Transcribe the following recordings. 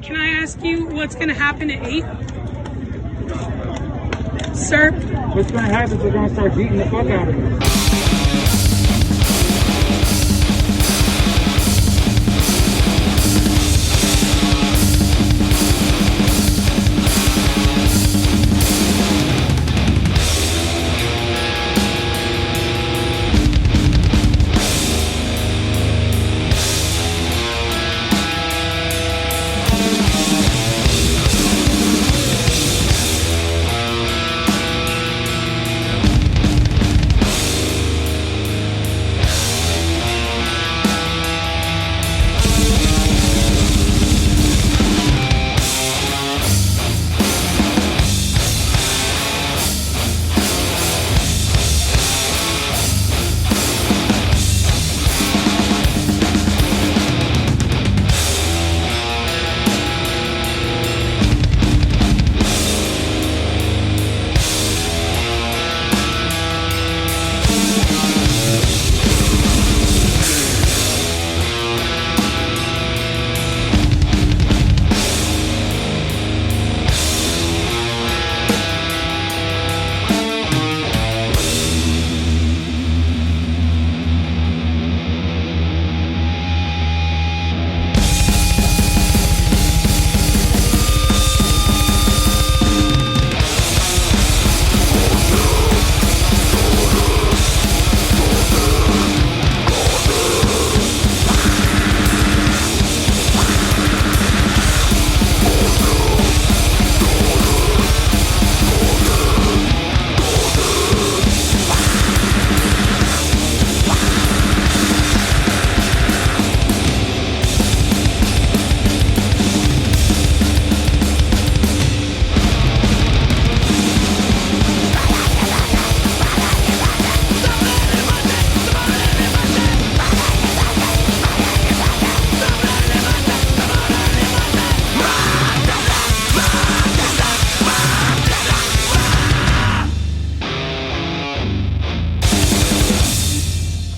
Can I ask you what's going to happen at 8? Sir? What's going to happen is we're going to start beating the fuck out of you.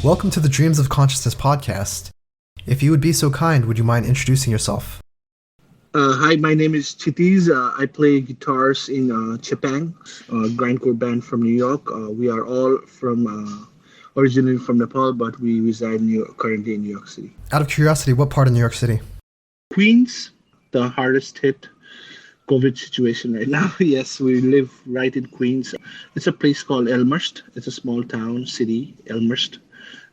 Welcome to the Dreams of Consciousness podcast. If you would be so kind, would you mind introducing yourself? Hi, my name is Kshitiz. I play guitars in Chepang, a grindcore band from New York. We are all from originally from Nepal, but we reside currently in New York City. Out of curiosity, what part of New York City? Queens, the hardest hit COVID situation right now. Yes, we live right in Queens. It's a place called Elmhurst. It's a small town, city, Elmhurst.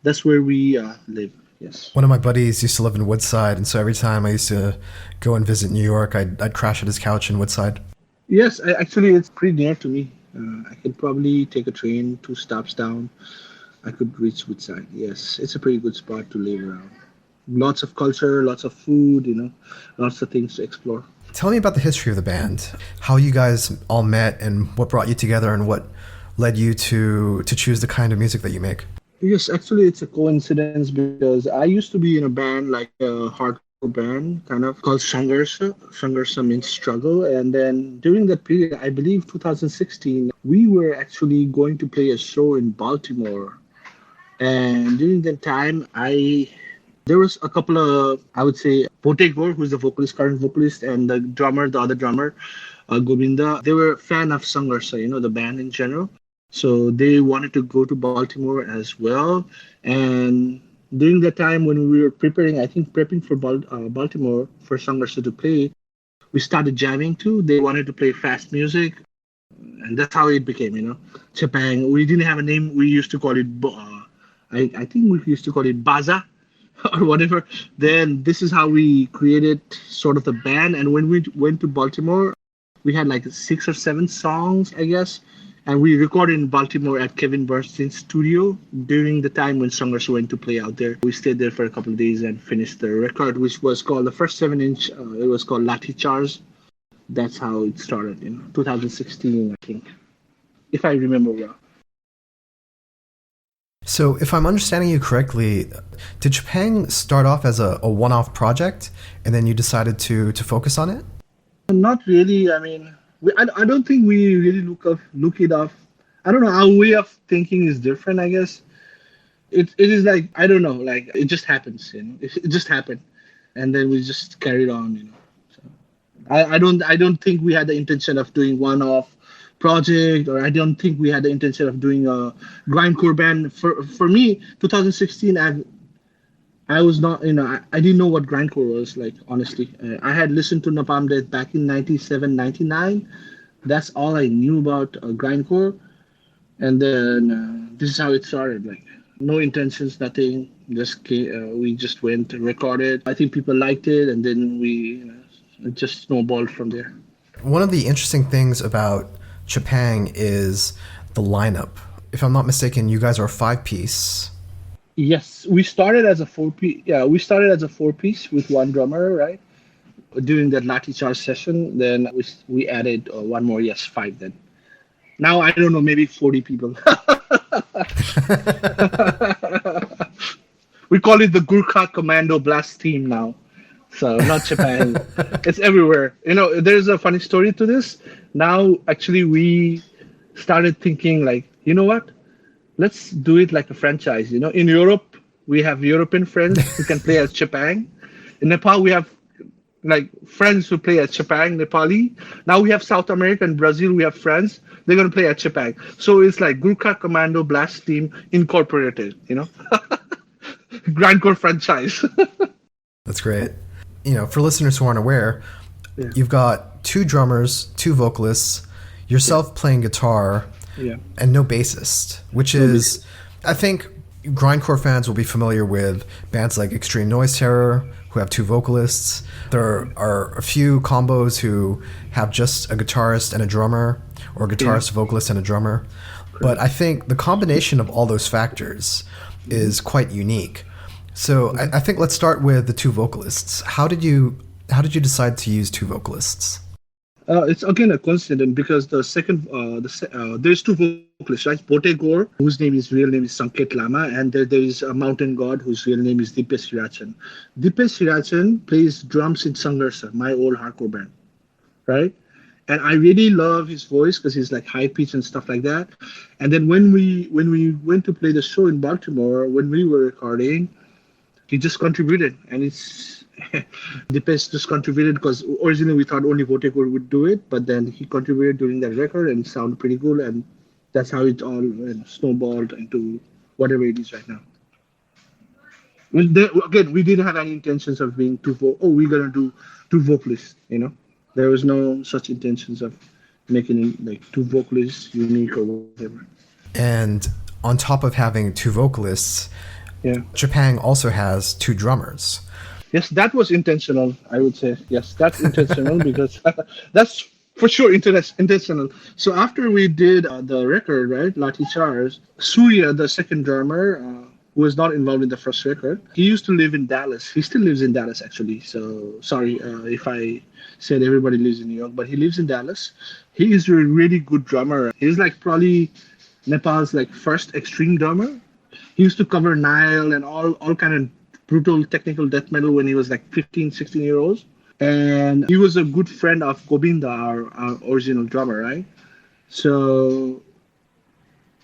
That's where we live. Yes. One of my buddies used to live in Woodside, and so every time I used to go and visit New York, I'd crash at his couch in Woodside. Yes, actually, it's pretty near to me. I could probably take a train 2 stops down. I could reach Woodside. Yes, it's a pretty good spot to live around. Lots of culture, lots of food, lots of things to explore. Tell me about the history of the band, how you guys all met and what brought you together and what led you to choose the kind of music that you make. Yes, actually, it's a coincidence because I used to be in a band, like a hardcore band, kind of called Sangharsha. Sangharsha means struggle. And then during that period, I believe 2016, we were actually going to play a show in Baltimore. And during that time, there was a couple of, I would say, Potegor, who's the current vocalist, and the other drummer, Govinda. They were a fan of Sangharsha, the band in general. So they wanted to go to Baltimore as well. And during that time when we were prepping for Baltimore for Sangharsha to play, we started jamming too. They wanted to play fast music. And that's how it became, Chepang. We didn't have a name. We used to call it, I think we used to call it Baza or whatever. Then this is how we created sort of the band. And when we went to Baltimore, we had like 6 or 7 songs, I guess. And we recorded in Baltimore at Kevin Bernstein's studio during the time when Sangharsha went to play out there. We stayed there for a couple of days and finished the record, which was called the first 7-inch. It was called Lathi Charge. That's how it started in 2016, I think, if I remember well. So if I'm understanding you correctly, did Chepang start off as a one-off project and then you decided to focus on it? Not really. I mean, I don't think we really look it up. I don't know. Our way of thinking is different, I guess. It is like, I don't know, like it just happens, It just happened. And then we just carried on, So I don't think we had the intention of doing one-off project, or I don't think we had the intention of doing a grindcore band. For me, 2016, I was not, I didn't know what grindcore was, like, honestly. I had listened to Napalm Death back in 97, 99. That's all I knew about grindcore. And then this is how it started. Like, no intentions, nothing. Just we just went and recorded. I think people liked it, and then it just snowballed from there. One of the interesting things about Chepang is the lineup. If I'm not mistaken, you guys are a 5-piece. Yes, we started as a 4-piece. Yeah, we started as a 4-piece with one drummer, right? During that Lathi Charge session, then we added one more. Yes, 5 then. Now I don't know, maybe 40 people. We call it the Gurkha Commando Blast Team now. So not Chepang. It's everywhere. There's a funny story to this. Now, actually, we started thinking like, you know what? Let's do it like a franchise. In Europe, we have European friends who can play as Chepang. In Nepal, we have like friends who play as Chepang, Nepali. Now we have South America and Brazil. We have friends. They're going to play at Chepang. So it's like Gurkha Commando Blast Team Incorporated, grindcore franchise. That's great. For listeners who aren't aware, you've got 2 drummers, 2 vocalists, yourself playing guitar, and no bassist, which is, I think grindcore fans will be familiar with bands like Extreme Noise Terror, who have 2 vocalists. There are a few combos who have just a guitarist and a drummer, or a guitarist, vocalist, and a drummer. But I think the combination of all those factors is quite unique. So I think let's start with the 2 vocalists. How did you decide to use 2 vocalists? It's again a coincidence because the second, there's 2 vocalists, right? Bote Gore, whose real name is Sanket Lama, and there is a mountain god whose real name is Dipesh Hirachan. Dipesh Hirachan plays drums in Sangharsha, my old hardcore band, right? And I really love his voice because he's like high pitch and stuff like that. And then when we went to play the show in Baltimore, when we were recording, he just contributed, and it's Dipesh just contributed because originally we thought only Votekor would do it, but then he contributed during that record and it sounded pretty cool, and that's how it all snowballed into whatever it is right now. Again, we didn't have any intentions of being we're gonna do 2 vocalists. There was no such intentions of making it like 2 vocalists unique or whatever. And on top of having 2 vocalists, Chepang also has 2 drummers. Yes, that was intentional, I would say. Yes, that's intentional because that's for sure intentional. So after we did the record, right, Lathi Charge, Surya, the second drummer, who was not involved in the first record, he used to live in Dallas. He still lives in Dallas, actually. So sorry if I said everybody lives in New York, but he lives in Dallas. He is a really good drummer. He's like probably Nepal's like first extreme drummer. He used to cover Nile and all kind of brutal technical death metal when he was like 15, 16 years old. And he was a good friend of Govinda, our original drummer, right? So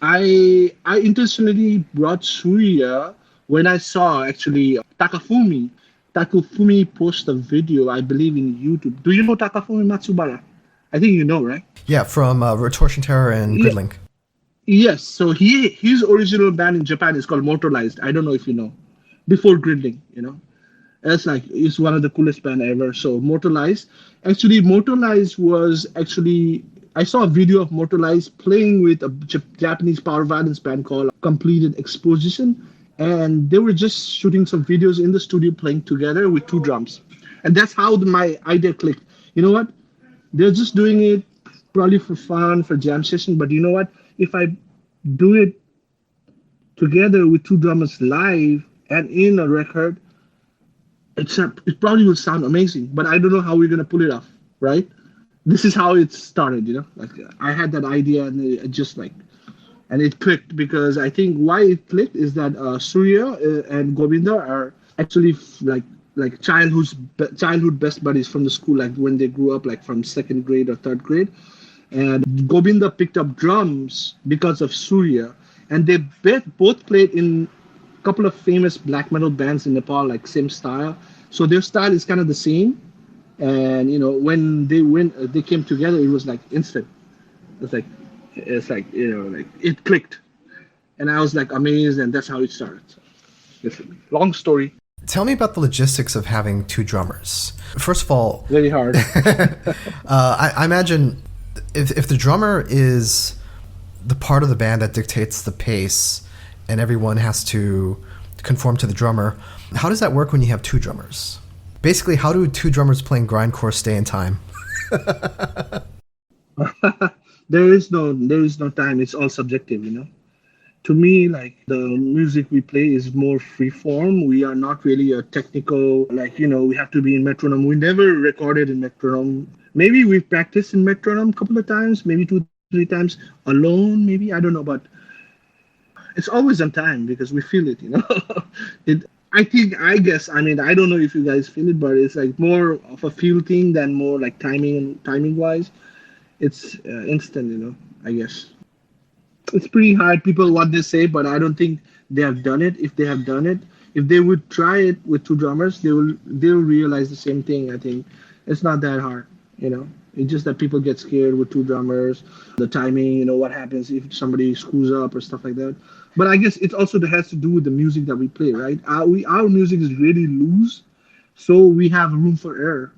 I intentionally brought Surya when I saw actually Takafumi post a video, I believe, in YouTube. Do you know Takafumi Matsubara? I think you know, right? Yeah, from Retortion Terror and Gridlink. Yes, so his original band in Japan is called Mortalized. I don't know if you know. Before Gridlink, it's one of the coolest band ever. So Mortalized was actually, I saw a video of Mortalized playing with a Japanese power violence band called Completed Exposition, and they were just shooting some videos in the studio playing together with 2 drums, and that's how my idea clicked. You know what? They're just doing it probably for fun, for jam session, but you know what? If I do it together with 2 drummers live and in a record, it probably will sound amazing, but I don't know how we're going to pull it off, right? This is how it started, like I had that idea and it just and it clicked, because I think why it clicked is that Surya and Govinda are actually like childhood best buddies from the school, like when they grew up, like from 2nd grade or 3rd grade. And Govinda picked up drums because of Surya, and they both played in couple of famous black metal bands in Nepal, like same style. So their style is kind of the same. And when they came together, it was like instant. It's like like it clicked, and I was like amazed, and that's how it started. So, listen, long story. Tell me about the logistics of having two drummers. First of all, Very hard. I imagine if the drummer is the part of the band that dictates the pace and everyone has to conform to the drummer, how does that work when you have two drummers? Basically, how do two drummers playing grindcore stay in time? There is no time. It's all subjective. To me, like the music we play is more free form. We are not really a technical, we have to be in metronome. We never recorded in metronome. Maybe we've practiced in metronome a couple of times, maybe 2-3 times alone, maybe, I don't know, but it's always on time because we feel it, I guess, I don't know if you guys feel it, but it's like more of a feel thing than more like timing wise. It's instant, I guess. It's pretty hard, people what they say, but I don't think they have done it. If they have done it, if they would try it with two drummers, they'll realize the same thing. I think it's not that hard. It's just that people get scared with two drummers, the timing, what happens if somebody screws up or stuff like that. But I guess it also has to do with the music that we play, right? Our music is really loose, so we have room for error.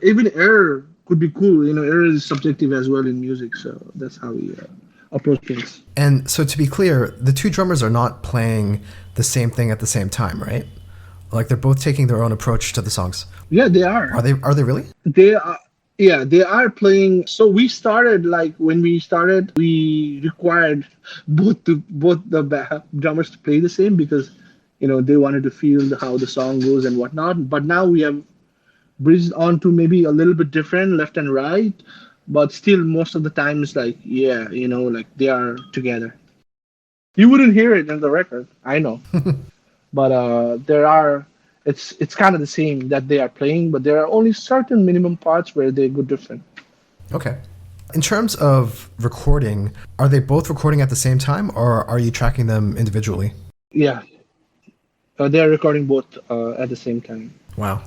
Even error could be cool. Error is subjective as well in music, so that's how we approach things. And so to be clear, the two drummers are not playing the same thing at the same time, right? Like they're both taking their own approach to the songs. Yeah, they are. Are they really? They are. Yeah, they are playing. So we started, when we started, we required both the drummers to play the same because, they wanted to feel how the song goes and whatnot. But now we have bridged on to maybe a little bit different, left and right. But still, most of the time, it's they are together. You wouldn't hear it in the record, I know. But it's kind of the same that they are playing, but there are only certain minimum parts where they go different. Okay. In terms of recording, are they both recording at the same time, or are you tracking them individually? Yeah. They are recording both at the same time. Wow.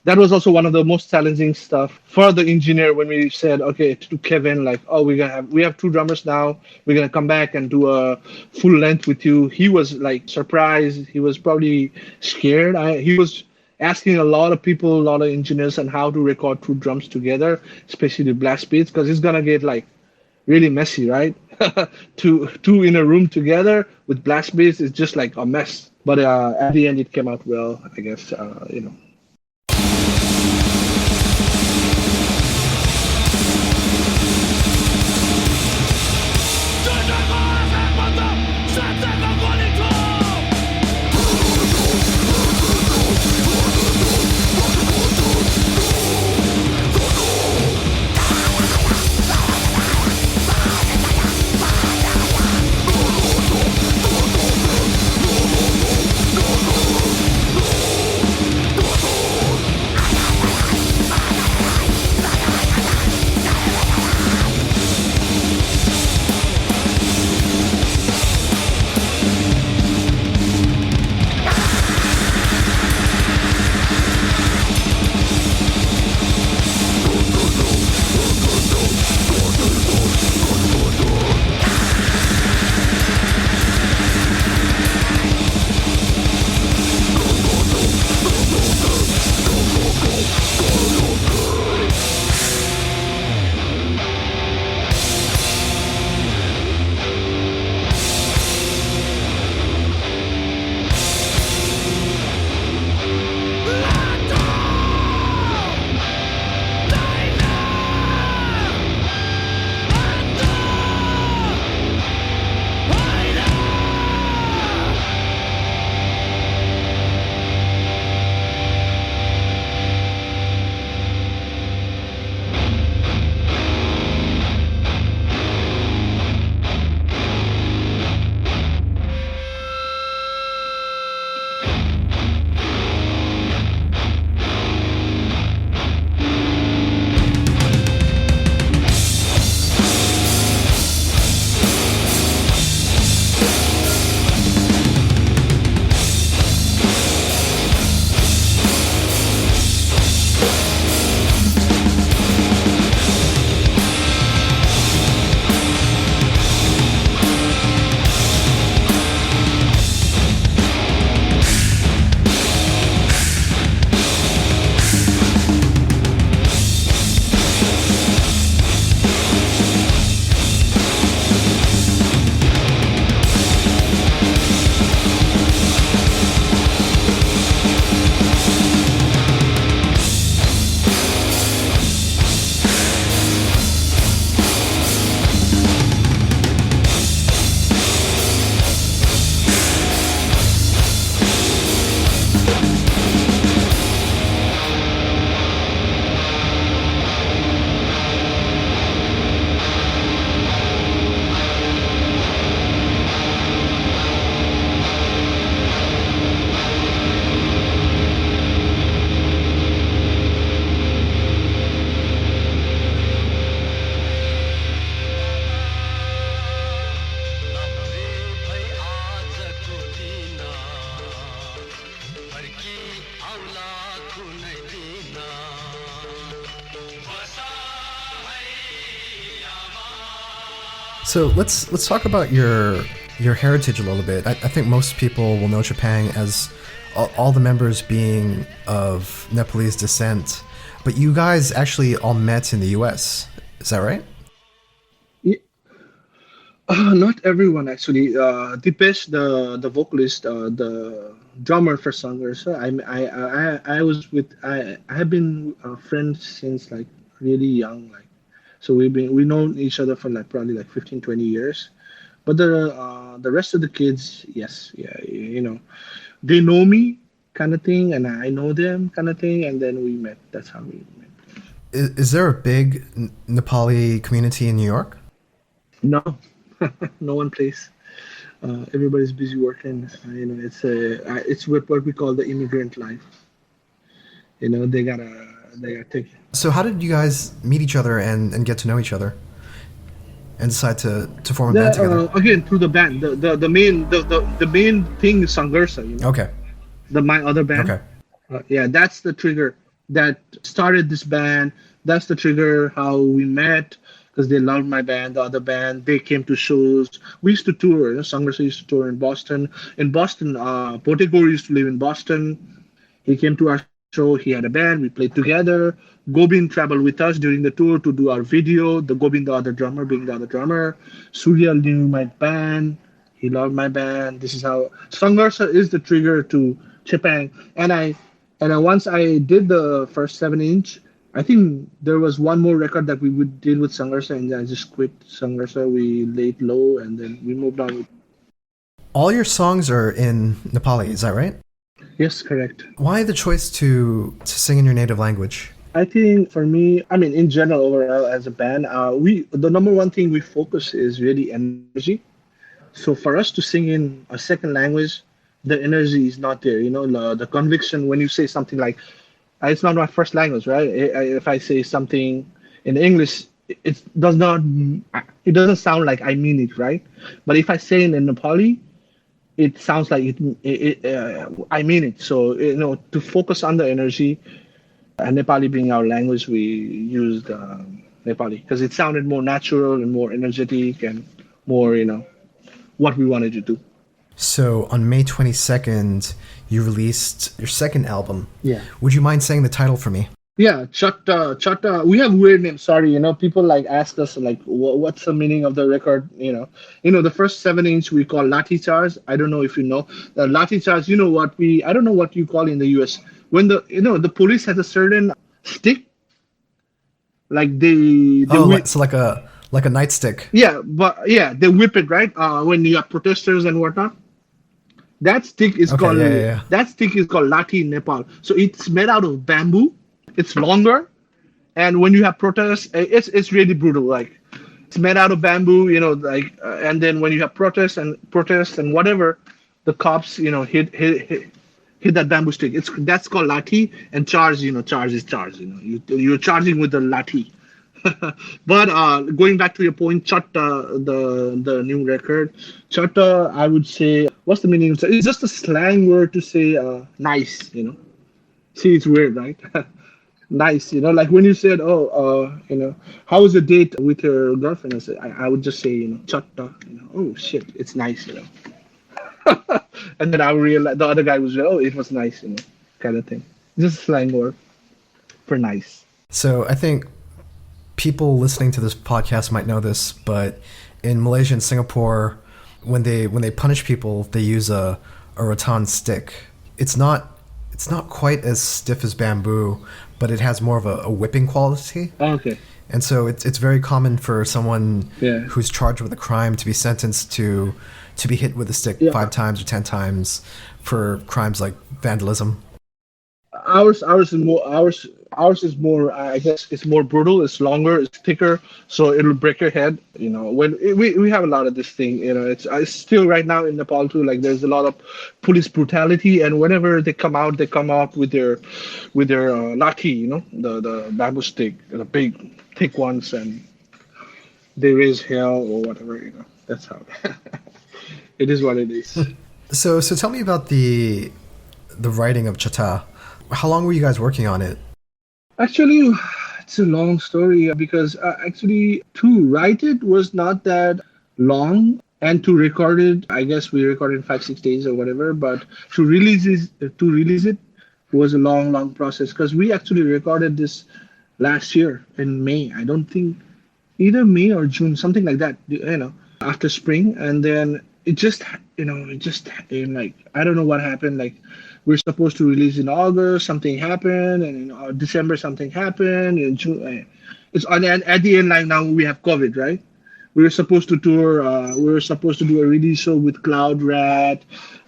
That was also one of the most challenging stuff for the engineer when we said, okay, to Kevin, we have two drummers now. We're gonna come back and do a full length with you. He was surprised. He was probably scared. He was asking a lot of people, a lot of engineers, on how to record two drums together, especially the blast beats, because it's gonna get really messy, right? two in a room together with blast beats is just like a mess. But at the end, it came out well, I guess. So let's talk about your heritage a little bit. I think most people will know Chepang as all the members being of Nepalese descent, but you guys actually all met in the U.S. Is that right? Yeah, not everyone actually. Dipesh, the vocalist, the drummer for Sangharsha. I was with I have been friends since like really young, like so we known each other for like probably like 15, 20 years. But the rest of the kids, yes, yeah, they know me kind of thing, and I know them kind of thing, and then we met. That's how we met. Is there a big Nepali community in New York? No, no one plays. Everybody's busy working. It's what we call the immigrant life. They gotta take. So how did you guys meet each other and get to know each other? And decide to form a band together? Again, through the band. The main thing is Sangharsha, Okay. My other band. Okay. Yeah, that's the trigger that started this band. That's the trigger how we met, because they loved my band, the other band. They came to shows. We used to tour. Sangharsha used to tour in Boston. Potegor used to live in Boston. He came to our show. He had a band. We played together. Gobind traveled with us during the tour to do our video. The Gobind, the other drummer, being the other drummer. Surya knew my band. He loved my band. This is how Sangharsha is the trigger to Chepang. And once I did the first 7-inch, I think there was one more record that we did with Sangharsha, and I just quit Sangharsha. We laid low, and then we moved on. All your songs are in Nepali, is that right? Yes, correct. Why the choice to sing in your native language? I think for me, I mean, in general, overall, as a band, the number one thing we focus is really energy. So for us to sing in a second language, the energy is not there. The conviction when you say something like, it's not my first language, right? If I say something in English, it doesn't sound like I mean it, right? But if I say it in Nepali, it sounds like I mean it. So to focus on the energy, and Nepali being our language, we used Nepali because it sounded more natural and more energetic and more what we wanted to do. So on May 22nd, you released your second album. Yeah. Would you mind saying the title for me? Yeah, Chatta. We have weird names. Sorry, people like ask us like, what's the meaning of the record? The first 7-inch we call Lathi Charge. I don't know if you know the Lathi Charge. I don't know what you call in the US when the police has a certain stick, like they so like a nightstick. Yeah, but yeah, they whip it, right? When you have protesters and whatnot. That stick is called that stick is called Lathi in Nepal. So it's made out of bamboo. It's longer, and when you have protests, it's really brutal. Like it's made out of bamboo, and then when you have protests and whatever, the cops, hit that bamboo stick. That's called lathi, and charge. Charge is charge. You're charging with the lathi. But going back to your point, Chatta, the new record, Chatta, I would say, what's the meaning of Chatta? It's just a slang word to say nice. See, it's weird, right? Nice, like when you said, how was the date with your girlfriend? I would just say, Chatta, oh shit, it's nice, and then I would realize the other guy was, it was nice, kind of thing. Just a slang word for nice. So I think people listening to this podcast might know this, but in Malaysia and Singapore, when they punish people, they use a rattan stick. It's not quite as stiff as bamboo, but it has more of a whipping quality. Okay. And so it's very common for someone Yeah. who's charged with a crime to be sentenced to be hit with a stick 5 times or 10 times for crimes like vandalism. Ours is more. I guess it's more brutal. It's longer. It's thicker, so it'll break your head. When we have a lot of this thing. It's still right now in Nepal too. Like there's a lot of police brutality, and whenever they come out with their lathi. The bamboo stick, the big thick ones, and they raise hell or whatever. That's how. It is what it is. So tell me about the writing of Chatta. How long were you guys working on it? Actually, it's a long story because actually to write it was not that long, and to record it, I guess we recorded in 5 6 days or whatever. But to release it was a long process because we actually recorded this last year in May. I don't think either May or June, something like that. After spring, and then like I don't know what happened. Like we're supposed to release in August, something happened, and in December something happened. In June, it's on and at the end. Like now we have COVID, right? We were supposed to tour. We were supposed to do a release show with Cloud Rat,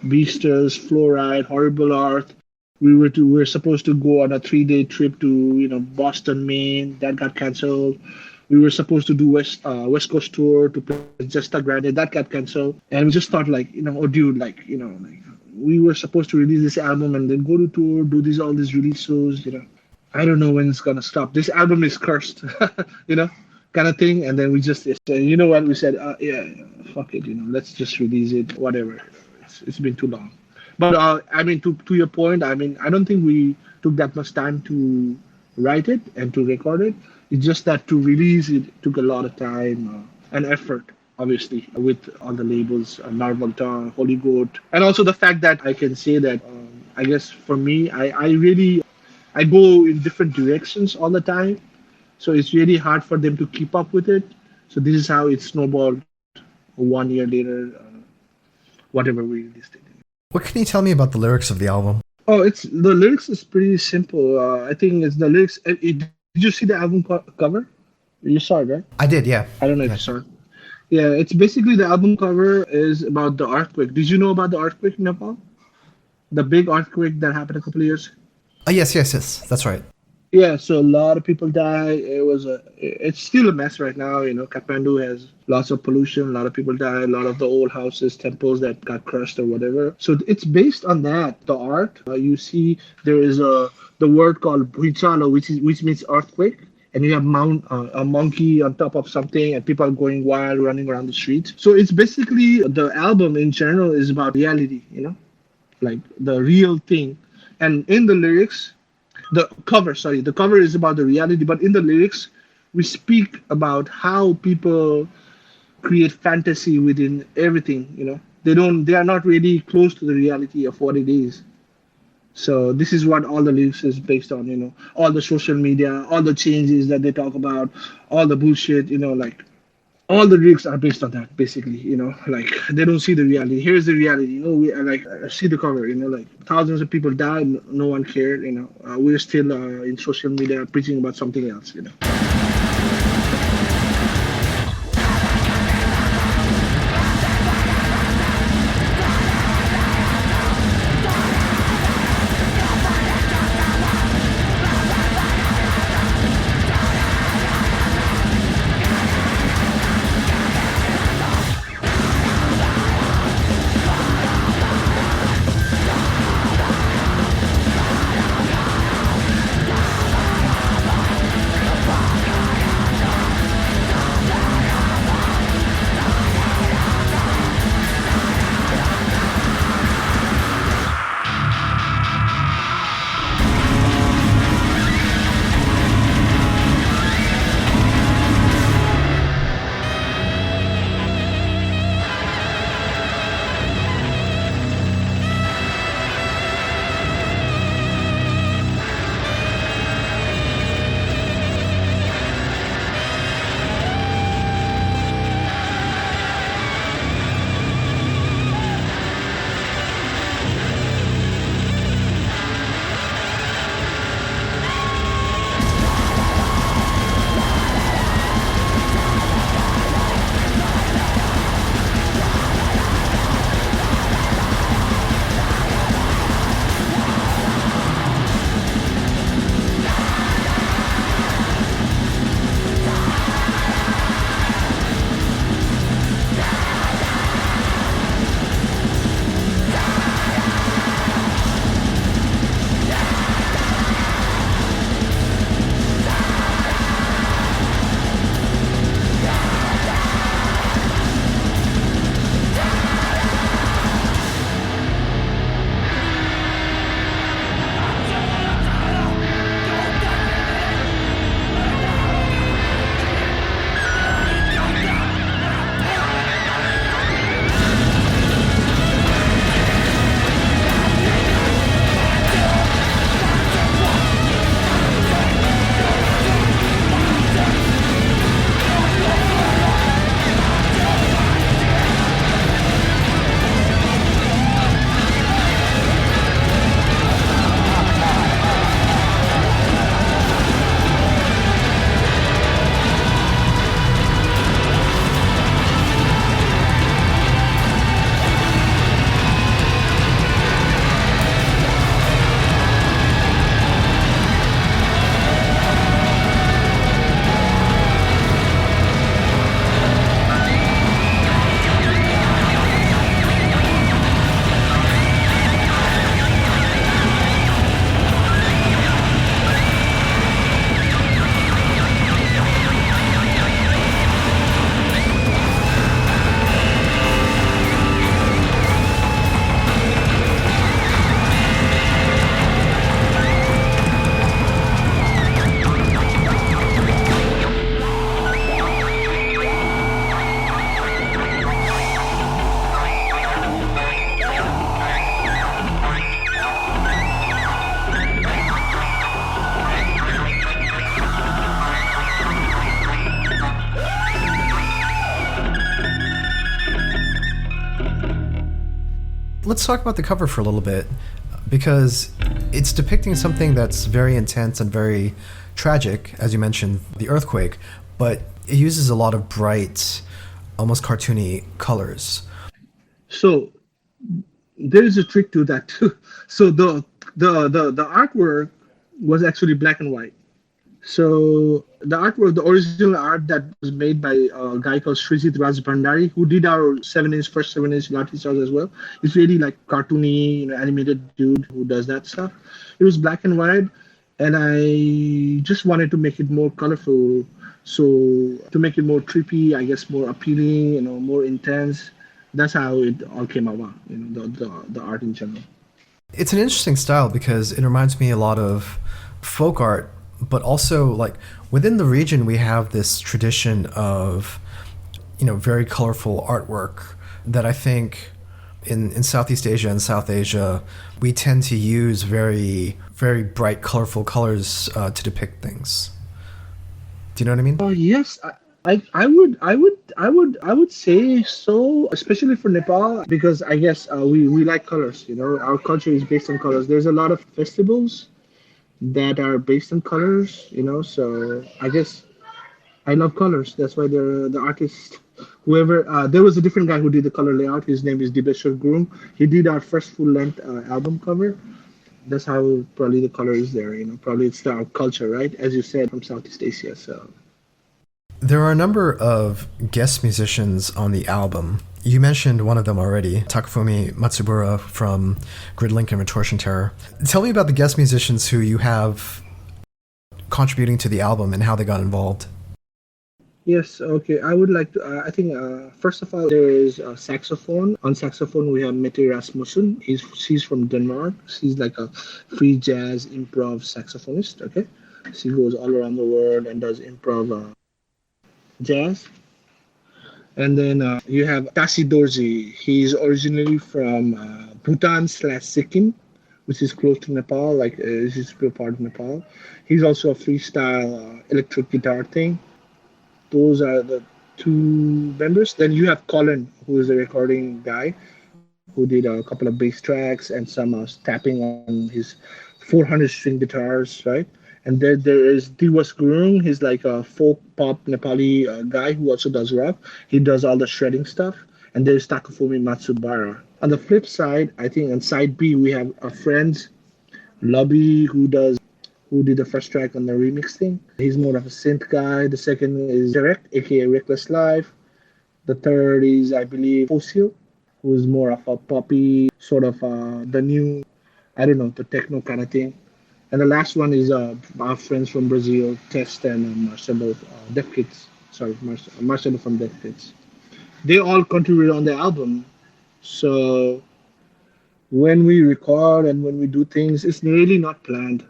Beasters, Fluoride, Horrible Earth. We were supposed to go on a 3 day trip to Boston, Maine. That got canceled. We were supposed to do West Coast tour to play Justa Grande. That got canceled. And we just thought like oh dude, like we were supposed to release this album and then go to tour, do all these release shows. I don't know when it's gonna stop. This album is cursed, kind of thing. And then we just you know what we said? Yeah, fuck it. Let's just release it. Whatever. It's been too long. But I mean, to your point, I mean, I don't think we took that much time to write it and to record it. It's just that to release it took a lot of time and effort, obviously, with all the labels, Narvalta, Holy Goat, and also the fact that I can say that I guess for me, I go in different directions all the time, so it's really hard for them to keep up with it. So this is how it snowballed. 1 year later, whatever we released it. What can you tell me about the lyrics of the album? Oh, the lyrics is pretty simple. I think it's the lyrics. Did you see the album cover? You saw it, right? I did, yeah. I don't know if you saw it. Yeah, it's basically the album cover is about the earthquake. Did you know about the earthquake in Nepal? The big earthquake that happened a couple of years. Yes. That's right. Yeah, so a lot of people died. It's still a mess right now. Kathmandu has lots of pollution. A lot of people died. A lot of the old houses, temples that got crushed or whatever. So it's based on that. The art you see, there is the word called Bhuichalo, which means earthquake, and you have a monkey on top of something, and people are going wild, running around the streets. So it's basically the album in general is about reality. Like the real thing, and in the lyrics. The cover is about the reality, but in the lyrics, we speak about how people create fantasy within everything. They are not really close to the reality of what it is. So this is what all the lyrics is based on. All the social media, all the changes that they talk about, all the bullshit. Like all the lyrics are based on that, basically. Like they don't see the reality. Here's the reality. We like see the cover. Like thousands of people died, no one cared. We're still in social media preaching about something else. let's talk about the cover for a little bit, because it's depicting something that's very intense and very tragic, as you mentioned, the earthquake, but it uses a lot of bright, almost cartoony colors. So there is a trick to that too. So the artwork was actually black and white. So the artwork, the original art that was made by a guy called Srijit Raj Bhandari, who did our first 7-inch Lathi stars as well. It's really like cartoony, animated dude who does that stuff. It was black and white, and I just wanted to make it more colorful. So to make it more trippy, I guess more appealing, more intense. That's how it all came about, the art in general. It's an interesting style because it reminds me a lot of folk art, but also like within the region we have this tradition of very colorful artwork that I think in Southeast Asia and South Asia we tend to use very, very bright colorful colors to depict things. Do you know what I mean? Yes, I would say so, especially for Nepal, because I guess we like colors. Our culture is based on colors. There's a lot of festivals that are based on colors. So I guess I love colors. That's why the artist, whoever, there was a different guy who did the color layout. His name is Dibeshwar Groom. He did our first full-length album cover. That's how probably the color is there. Probably it's our culture, right? As you said, from Southeast Asia. So there are a number of guest musicians on the album. You mentioned one of them already, Takafumi Matsubura from Gridlink and Retortion Terror. Tell me about the guest musicians who you have contributing to the album and how they got involved. Yes, okay. I would like to, I think, first of all, there is a saxophone. On saxophone, we have Mette Rasmussen. She's from Denmark. She's like a free jazz improv saxophonist, okay? She goes all around the world and does improv jazz. And then you have Tasi Dorji. He's originally from Bhutan/Sikkim, which is close to Nepal, like this used to be a part of Nepal. He's also a freestyle electric guitar thing. Those are the two members. Then you have Colin, who is a recording guy, who did a couple of bass tracks and some tapping on his 400-string guitars, right? And then there is Diwas Gurung. He's like a folk pop Nepali guy who also does rock. He does all the shredding stuff. And there's Takafumi Matsubara. On the flip side, I think on side B, we have a friend, Lobby, who did the first track on the remix thing. He's more of a synth guy. The second is Direct, aka Reckless Life. The third is, I believe, Fossil, who is more of a poppy, sort of the new, the techno kind of thing. And the last one is our friends from Brazil, Test and Marcelo, Def Kids. Sorry, Marcelo from Def Kids. They all contributed on the album. So when we record and when we do things, it's really not planned.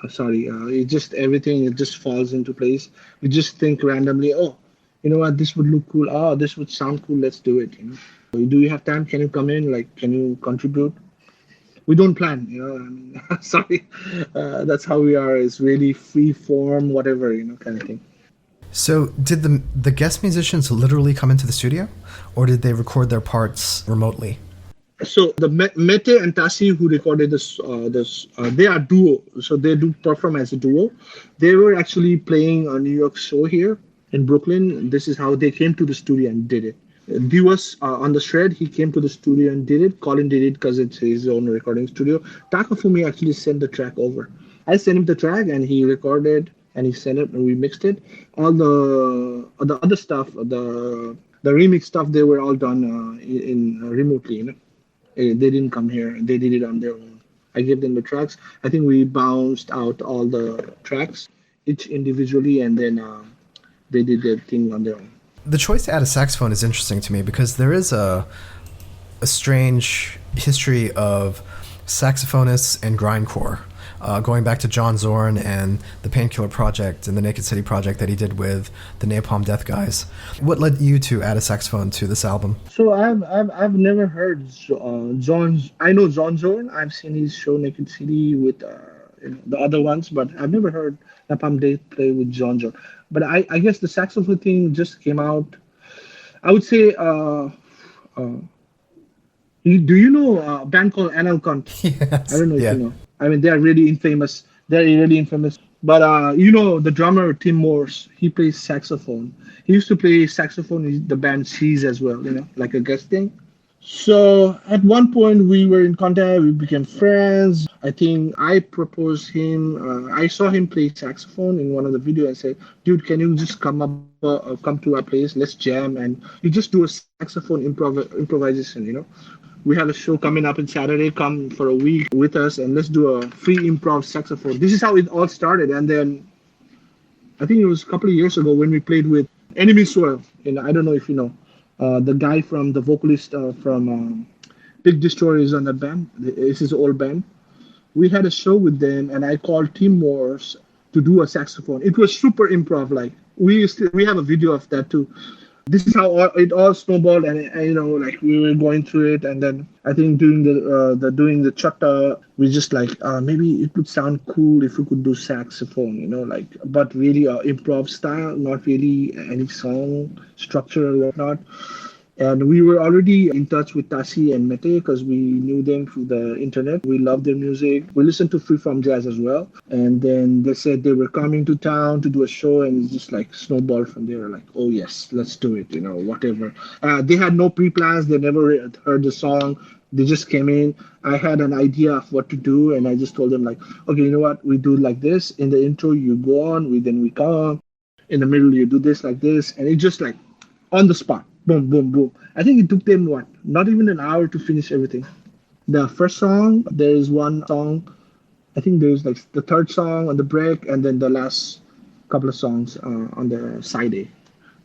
It just everything, it just falls into place. We just think randomly, oh, you know what, this would look cool. Oh, this would sound cool. Let's do it. Do you have time? Can you come in? Like, can you contribute? We don't plan, sorry. That's how we are. It's really free form, whatever, kind of thing. So did the guest musicians literally come into the studio, or did they record their parts remotely? So the Mette and Tasi, who recorded this, they are duo. So they do perform as a duo. They were actually playing a New York show here in Brooklyn. This is how they came to the studio and did it. Diwas on the shred, he came to the studio and did it. Colin did it because it's his own recording studio. Takafumi actually sent the track over. I sent him the track and he recorded and he sent it and we mixed it. All the other stuff, the remix stuff, they were all done in remotely. They didn't come here. They did it on their own. I gave them the tracks. I think we bounced out all the tracks, each individually, and then they did their thing on their own. The choice to add a saxophone is interesting to me because there is a strange history of saxophonists and grindcore, going back to John Zorn and the Painkiller Project and the Naked City Project that he did with the Napalm Death guys. What led you to add a saxophone to this album? So I've never heard John. I know John Zorn. I've seen his show Naked City with the other ones, but I've never heard Napalm Death play with John Zorn. But I guess the saxophone thing just came out. I would say, Do you know a band called Analcont? I Yes. don't know if you Yeah. know. I mean, they are really infamous. They're really infamous. But you know, the drummer Tim Morse, he plays saxophone. He used to play saxophone in the band Seas as well. You know, like a guest thing. So at one point we were in contact. We became friends. I think I proposed him. I saw him play saxophone in one of the videos. I said, "Dude, can you just come to our place? Let's jam and you just do a saxophone improvisation. You know." We have a show coming up in Saturday. Come for a week with us and let's do a free improv saxophone. This is how it all started. And then I think it was a couple of years ago when we played with Enemy Soil. And I don't know if you know, the guy from the vocalist from Big Destroyer is on that band. It's his old band. We had a show with them, and I called Tim Morse to do a saxophone. It was super improv. Like we have a video of that too. This is how it all snowballed, and you know, like we were going through it, and then I think during the doing the Chatta, we just like maybe it would sound cool if we could do saxophone, you know, like but really improv style, not really any song structure or whatnot. And we were already in touch with Tasi and Mete because we knew them through the internet. We loved their music. We listened to Freeform Jazz as well. And then they said they were coming to town to do a show, and it's just like snowballed from there. Like, oh yes, let's do it. You know, whatever. They had no pre-plans. They never heard the song. They just came in. I had an idea of what to do, and I just told them like, okay, you know what? We do it like this. In the intro, you go on. We come. In the middle, you do this like this, and it just like on the spot. Boom, boom, boom. I think it took them what? Not even an hour to finish everything. The first song, there is one song. I think there's like the third song on the break, and then the last couple of songs on the side A.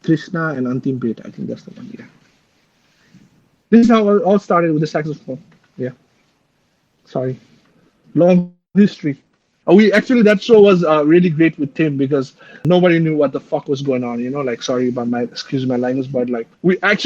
Trishna and Antim Pet. I think that's the one. Yeah. This is how it all started with the saxophone. Yeah. Sorry. Long history. We actually that show was really great with Tim because nobody knew what the fuck was going on. You know, like sorry about my excuse my language, but like we had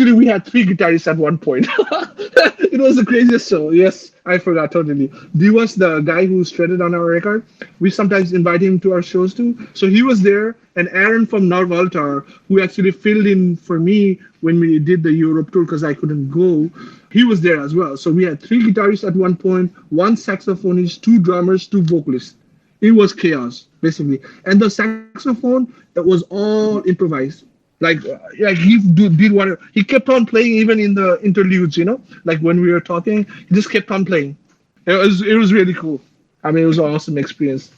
three guitarists at one point. It was the craziest show. Yes, I forgot totally. D was the guy who shredded on our record. We sometimes invite him to our shows too. So he was there, and Aaron from Narvaltar, who actually filled in for me when we did the Europe tour because I couldn't go. He was there as well. So we had three guitarists at one point, one saxophonist, two drummers, two vocalists. It was chaos basically, and the saxophone that was all improvised. Like he did whatever. He kept on playing even in the interludes. You know, like when we were talking, he just kept on playing. It was really cool. I mean, it was an awesome experience.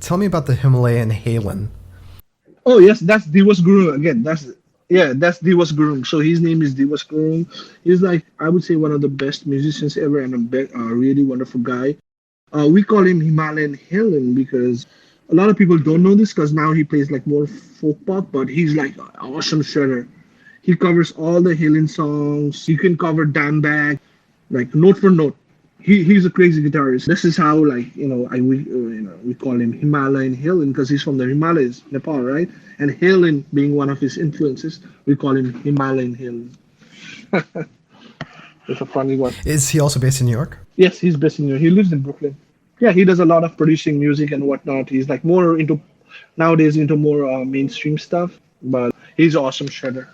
Tell me about the Himalayan Halen. Oh yes, that's Divas Guru again. That's Divas Guru. So his name is Divas Guru. He's like I would say one of the best musicians ever, and a really wonderful guy. We call him Himalayan Helen because a lot of people don't know this because now he plays like more folk pop, but he's like an awesome shredder. He covers all the Helen songs. You can cover Damn Bag, like note for note. He's a crazy guitarist. This is how like we call him Himalayan Helen because he's from the Himalayas, Nepal, right? And Helen being one of his influences, we call him Himalayan Helen. It's a funny one. Is he also based in New York? Yes, he's based in New York. He lives in Brooklyn. Yeah, he does a lot of producing music and whatnot. He's like more into nowadays into more mainstream stuff, but he's an awesome shredder.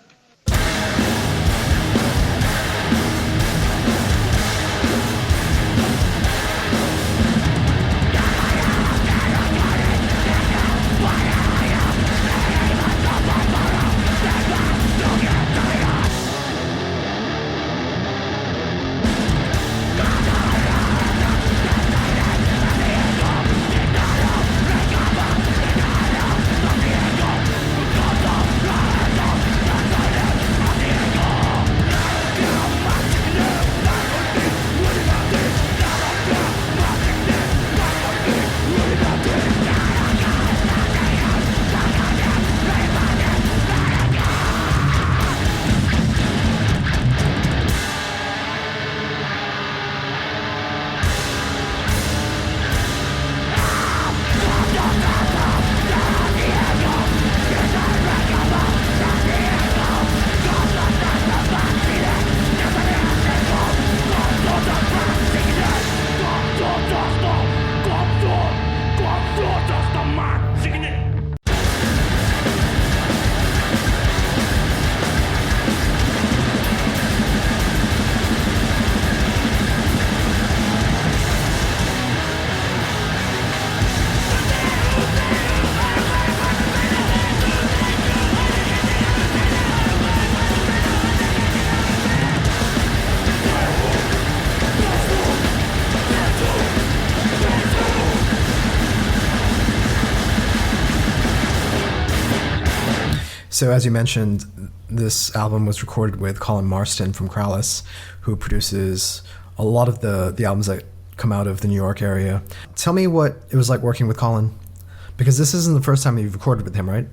So as you mentioned, this album was recorded with Colin Marston from Krallis, who produces a lot of the albums that come out of the New York area. Tell me what it was like working with Colin, because this isn't the first time you've recorded with him, right?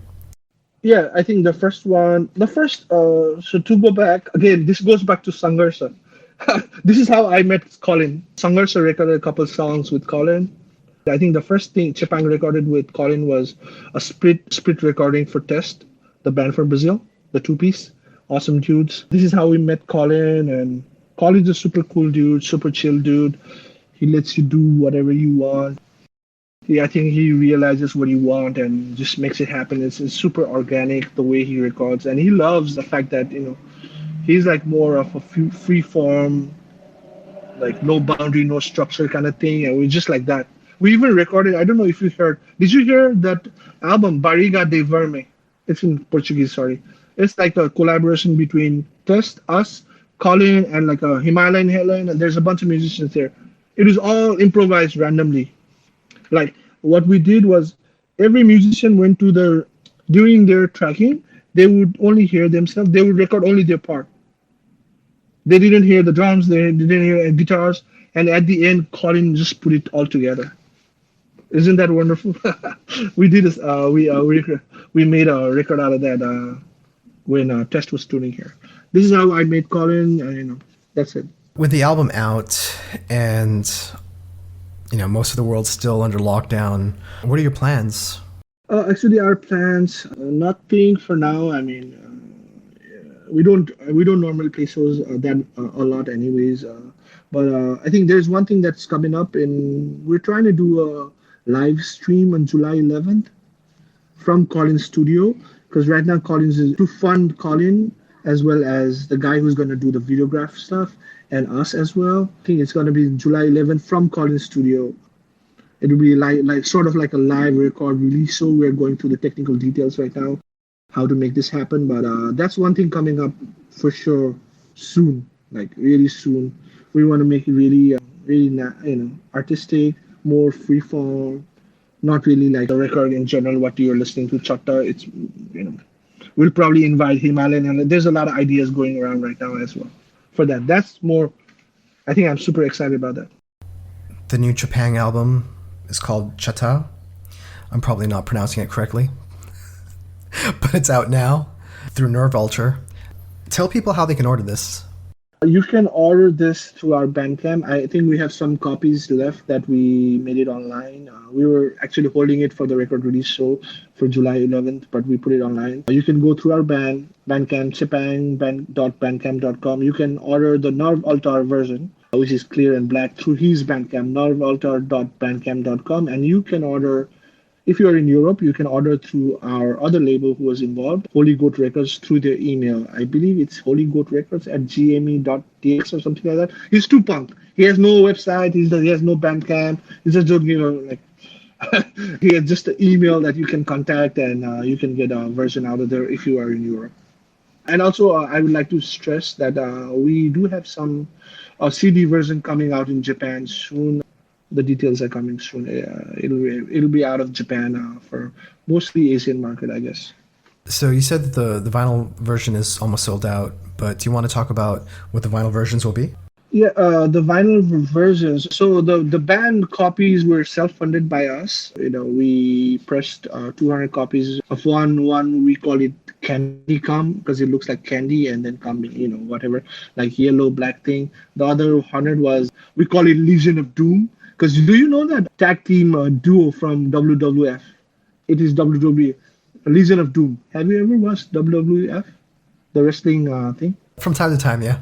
Yeah, I think so to go back, again, this goes back to Sangharsha. This is how I met Colin. Sangharsha recorded a couple songs with Colin. I think the first thing Chepang recorded with Colin was a split recording for Test, the band from Brazil, the two-piece. Awesome dudes. This is how we met Colin, and Colin's a super cool dude, super chill dude. He lets you do whatever you want. I think he realizes what you want and just makes it happen. It's super organic the way he records, and he loves the fact that he's like more of a free form, like no boundary, no structure kind of thing, and we're just like that. We even recorded. I don't know if you heard. Did you hear that album Barriga de Verme? It's in Portuguese. Sorry, it's like a collaboration between Test, us, Colin, and like a Himalayan Helen, and there's a bunch of musicians there. It was all improvised randomly. Like what we did was every musician went to during their tracking, they would only hear themselves. They would record only their part. They didn't hear the drums. They didn't hear guitars. And at the end, Colin just put it all together. Isn't that wonderful? We did this. We made a record out of that when Test was touring here. This is how I made Colin. That's it. With the album out and most of the world's still under lockdown, what are your plans? Actually, our plans, nothing for now. I mean, we don't normally play shows that a lot, anyways. But I think there's one thing that's coming up, and we're trying to do a live stream on July 11th from Colin's studio, because right now Colin's is to fund Colin as well as the guy who's going to do the videograph stuff, and us as well. I think it's going to be July 11th from Colin's studio. It will be like sort of like a live record release. So we're going through the technical details right now, how to make this happen. But that's one thing coming up for sure soon, like really soon. We want to make it really, artistic, more freeform, not really like a record in general. What you're listening to, Chatta. It's we'll probably invite Himalayan, and there's a lot of ideas going around right now as well. For that, that's more. I think I'm super excited about that. The new Chepang album is called Chatta. I'm probably not pronouncing it correctly, but it's out now through Nerve Alter. Tell people how they can order this. You can order this through our Bandcamp. I think we have some copies left that we made it online. We were actually holding it for the record release show for July 11th, but we put it online. You can go through our Bandcamp, chepang.bandcamp.com. You can order the Nerve Alter version, which is clear and black, through his Bandcamp, nervealter.bandcamp.com. And you can order, if you're in Europe, you can order through our other label who was involved, Holy Goat Records, through their email. I believe it's holygoatrecords@gme.dx or something like that. He's too punk. He has no website. He has no Bandcamp. He's just he has just an email that you can contact, and you can get a version out of there if you are in Europe. And also, I would like to stress that we do have some CD version coming out in Japan soon. The details are coming soon. It'll be out of Japan for mostly Asian market, I guess. So you said that the vinyl version is almost sold out, but do you want to talk about what the vinyl versions will be? Yeah, the vinyl versions. So the band copies were self-funded by us. We pressed 200 copies of one. We call it Candy Come because it looks like candy, and then come, whatever, like yellow, black thing. The other 100 we call it Legion of Doom. Because do you know that tag team duo from WWF? It is WWE, Legion of Doom. Have you ever watched WWF, the wrestling thing? From time to time, yeah.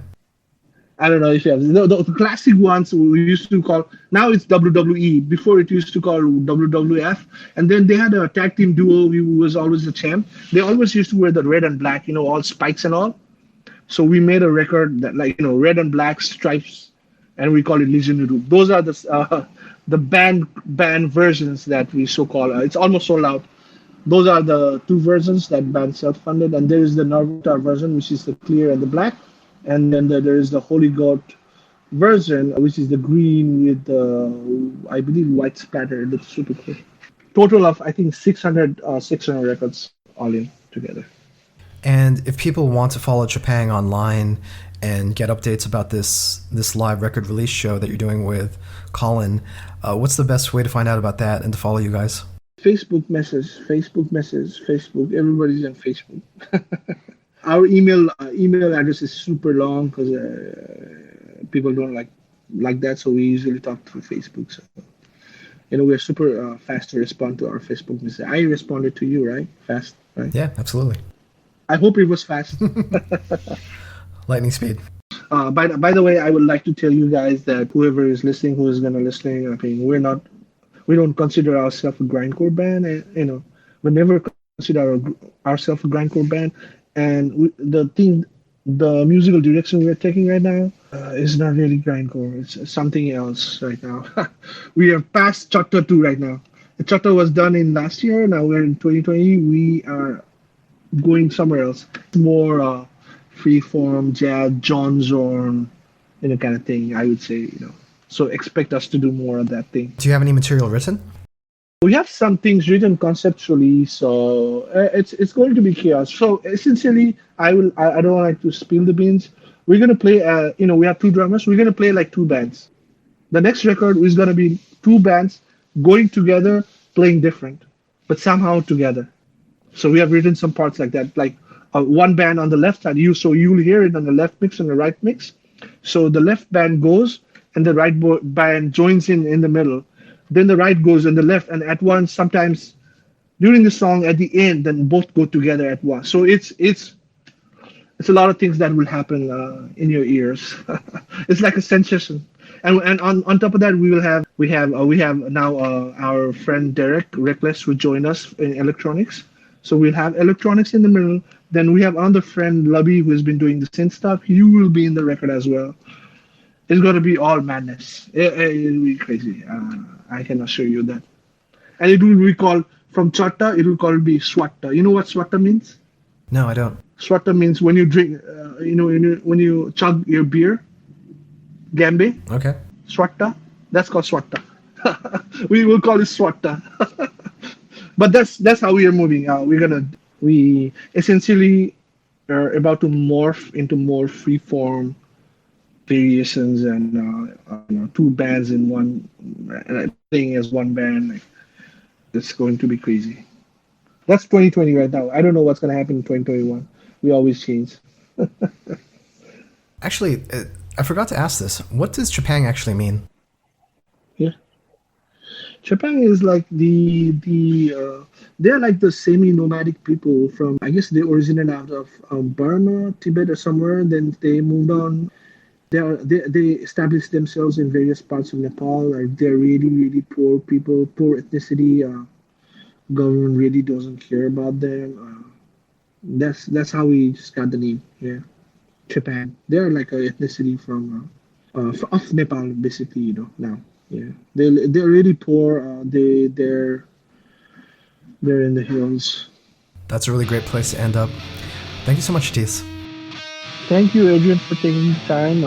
I don't know if you have. The classic ones we used to call, now it's WWE. Before it used to call WWF. And then they had a tag team duo who was always the champ. They always used to wear the red and black, all spikes and all. So we made a record that red and black stripes, and we call it Legion of Doom. Those are the band versions that we so-called. It's almost sold out. Those are the two versions that band self-funded, and there is the Narvata version, which is the clear and the black, and then there is the Holy Goat version, which is the green with the, I believe, white splatter. It looks super cool. Total of, I think, 600 records all in together. And if people want to follow Chepang online and get updates about this live record release show that you're doing with Colin, what's the best way to find out about that and to follow you guys? Facebook message. Everybody's on Facebook. Our email address is super long because people don't like that, so we usually talk through Facebook. So we're super fast to respond to our Facebook message. I responded to you, right? Fast, right? Yeah, absolutely. I hope it was fast. Lightning speed. By the way, I would like to tell you guys that whoever is listening, who is gonna listening, I mean, we don't consider ourselves a grindcore band, and we never consider ourselves a grindcore band. And the musical direction we're taking right now is not really grindcore. It's something else right now. We are past Chatta 2 right now. Chatta was done in last year. Now we're in 2020. We are going somewhere else. More freeform, jazz, John Zorn, kind of thing, I would say, So expect us to do more of that thing. Do you have any material written? We have some things written conceptually, so it's going to be chaos. So essentially, I don't like to spill the beans. We're gonna play. We have two drummers. We're gonna play like two bands. The next record is gonna be two bands going together, playing different, but somehow together. So we have written some parts like that, like one band on the left side. You'll hear it on the left mix and the right mix. So the left band goes, and the right band joins in the middle. Then the right goes and the left, and at once, sometimes during the song at the end, then both go together at once. So it's a lot of things that will happen in your ears. It's like a sensation. And on top of that, we have now our friend Derek Reckless will join us in electronics. So we'll have electronics in the middle. Then we have another friend Lubby who has been doing the synth stuff. He will be in the record as well. It's going to be all madness. It'll be crazy. I can assure you that. And it will be called, from Chatta, it will be Swatta. You know what Swatta means? No, I don't. Swatta means when you drink, when you chug your beer, Gambe. Okay. Swatta. That's called Swatta. We will call it Swatta. But that's how we are moving. We essentially are about to morph into more free-form variations and two bands in one, playing as one band. It's going to be crazy. That's 2020 right now. I don't know what's going to happen in 2021. We always change. Actually, I forgot to ask this. What does Chepang actually mean? Yeah. Chepang is like they're like the semi-nomadic people from, I guess they originated out of Burma, Tibet or somewhere. Then they moved on. They established themselves in various parts of Nepal. Like they're really, really poor people, poor ethnicity. Government really doesn't care about them. That's how we just got the name. Yeah, Chepang. They're like an ethnicity from of Nepal, basically. Now. Yeah, they're really poor. They're in the hills. That's a really great place to end up. Thank you so much, Kshitiz. Thank you, Adrian, for taking the time.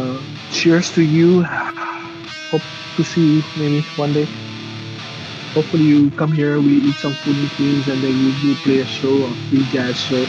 Cheers to you. Hope to see you maybe one day. Hopefully you come here, we eat some food in Queens, and then we play a show, a free jazz show.